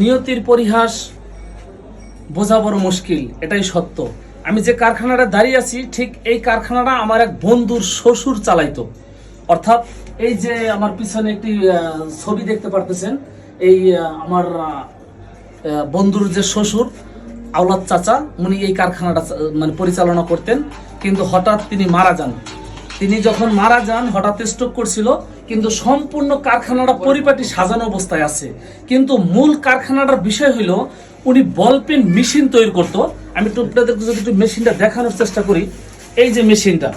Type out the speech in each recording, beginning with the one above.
নিয়তির পরিহাস বোঝা বড় মুশকিল, এটাই সত্য। আমি যে কারখানাটা দাঁড়িয়ে আছি, ঠিক এই কারখানাটা আমার এক বন্ধুর শ্বশুর চালাইতো। অর্থাৎ এই যে আমার পিছনে একটি ছবি দেখতে পারতেছেন, এই আমার বন্ধুর যে শ্বশুর আওলাদ চাচা, উনি এই কারখানাটা মানে পরিচালনা করতেন। কিন্তু হঠাৎ তিনি মারা যান। তিনি যখন মারা যান, হঠাৎ স্ট্রোক করছিল, কিন্তু সম্পূর্ণ কারখানাটা পরিপাটি সাজানো অবস্থায় আছে। কিন্তু মূল কারখানাটার বিষয় হইল উনি বল পেন মেশিন তৈরি করতো। আমি আপনাদেরকে যদি একটু মেশিনটা দেখানোর চেষ্টা করি, এই যে মেশিনটা,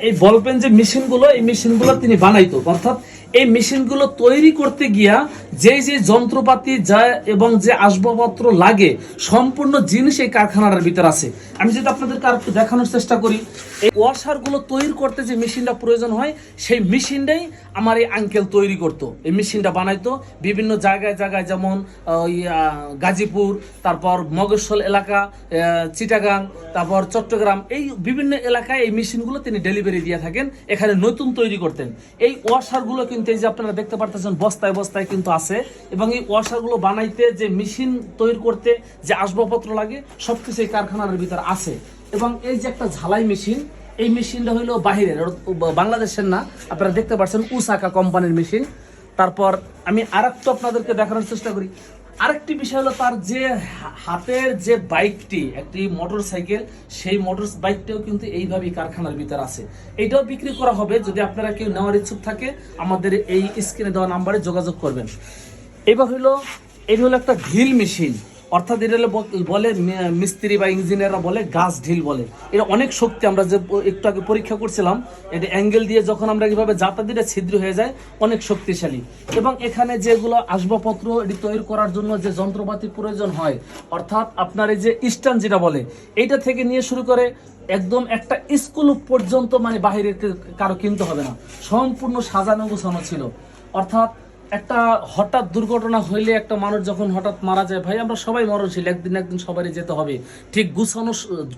এই বল পেন যে মেশিনগুলো, এই মেশিনগুলো তিনি বানাইতো। অর্থাৎ এই মেশিনগুলো তৈরি করতে গিয়া যে যে যন্ত্রপাতি যায় এবং যে আসবাবপত্র লাগে, সম্পূর্ণ জিনিস এই কারখানার ভিতর আছে। আমি যদি আপনাদেরকে আর একটু দেখানোর চেষ্টা করি, এই ওয়াশারগুলো তৈরি করতে যে মেশিনটা প্রয়োজন হয়, সেই মেশিনটাই আমার এই আঙ্কেল তৈরি করতো। এই মেশিনটা বানাইতো বিভিন্ন জায়গায় জায়গায়, যেমন ওই গাজীপুর, তারপর মগেশ্বল এলাকা, চিটাগাং, তারপর চট্টগ্রাম, এই বিভিন্ন এলাকায় এই মেশিনগুলো তিনি ডেলিভারি দিয়ে থাকেন, এখানে নতুন তৈরি করতেন। এই ওয়াশারগুলো কিন্তু এই যে আপনারা দেখতে পারতেছেন বস্তায় বস্তায় কিন্তু আছে, এবং এই ওয়াশারগুলো বানাইতে যে মেশিন তৈরি করতে যে আসবাবপত্র লাগে, সবকিছু এই কারখানার ভিতর আছে। এবং এই যে একটা ঝালাই মেশিন, এই মেশিনটা হইলো বাহিরের, বাংলাদেশের না। আপনারা দেখতে পাচ্ছেন উসাকা কোম্পানির মেশিন। তারপর আমি আরেকটু আপনাদেরকে দেখানোর চেষ্টা করি। আরেকটি বিষয় হলো তার যে হাতের যে বাইকটি, একটি মোটর সাইকেল, সেই মোটর বাইকটাও কিন্তু এইভাবেই কারখানার ভিতর আছে। এইটাও বিক্রি করা হবে। যদি আপনারা কেউ নেওয়ার ইচ্ছুক থাকে, আমাদের এই স্ক্রিনে দেওয়া নাম্বারে যোগাযোগ করবেন। এবার হলো একটা ঢিল মেশিন। অর্থাৎ এটা বলে মিস্ত্রি বা ইঞ্জিনিয়াররা বলে গাছ ঢিল বলে। এটা অনেক শক্তি। আমরা যে একটু আগে পরীক্ষা করছিলাম, এটা অ্যাঙ্গেল দিয়ে যখন আমরা এইভাবে জাতা দিলে ছিদ্র হয়ে যায়, অনেক শক্তিশালী। এবং এখানে যেগুলো আসবাবপত্র এটি তৈরি করার জন্য যে যন্ত্রপাতি প্রয়োজন হয়, অর্থাৎ আপনার এই যে স্ট্যান্ড যেটা বলে, এইটা থেকে নিয়ে শুরু করে একদম একটা স্কুল পর্যন্ত, মানে বাহিরে কারো কিনতে হবে না, সম্পূর্ণ সাজানো গোছানো ছিল। অর্থাৎ একটা হঠাৎ দুর্ঘটনা হইলে, একটা মানুষ যখন হঠাৎ মারা যায়, ভাই আমরা সবাই মরণশীল, একদিন সবারই যেতে হবে। ঠিক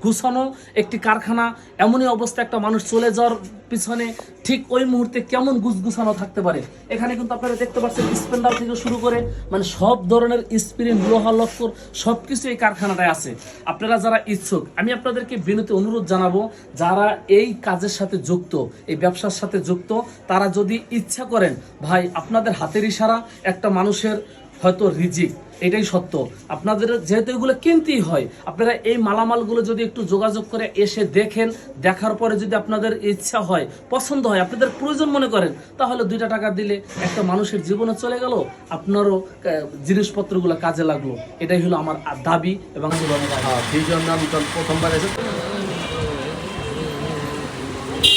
গুছানো একটি কারখানা, এমনই অবস্থা, একটা মানুষ চলে যাওয়ার পিছনে ঠিক ওই মুহূর্তে কেমন গুছানো থাকতে পারে। এখানে কিন্তু আপনারা দেখতে পাচ্ছেন স্পেন্ডার থেকে শুরু করে মানে সব ধরনের স্প্রিং, লোহা লক্কর সবকিছু এই কারখানাটায় আছে। আপনারা যারা ইচ্ছুক, আমি আপনাদেরকে বিনীত অনুরোধ জানাবো, যারা এই কাজের সাথে যুক্ত, এই ব্যবসার সাথে যুক্ত, তারা যদি ইচ্ছা করেন, ভাই আপনাদের হাতের ইশারা একটা মানুষের হয়তো রিজিক, এটাই সত্য। আপনাদের যেহেতু এগুলো কিনতেই হয়, আপনারা এই মালামালগুলো যদি একটু যোগাযোগ করে এসে দেখেন, দেখার পরে যদি আপনাদের ইচ্ছা হয়, পছন্দ হয়, আপনাদের প্রয়োজন মনে করেন, তাহলে 2টা টাকা দিলে একটা মানুষের জীবনে চলে গেল, আপনারও জিনিসপত্রগুলো কাজে লাগলো। এটাই হলো আমার দাবি। এবং ভিজন নাম প্রথমবার এসে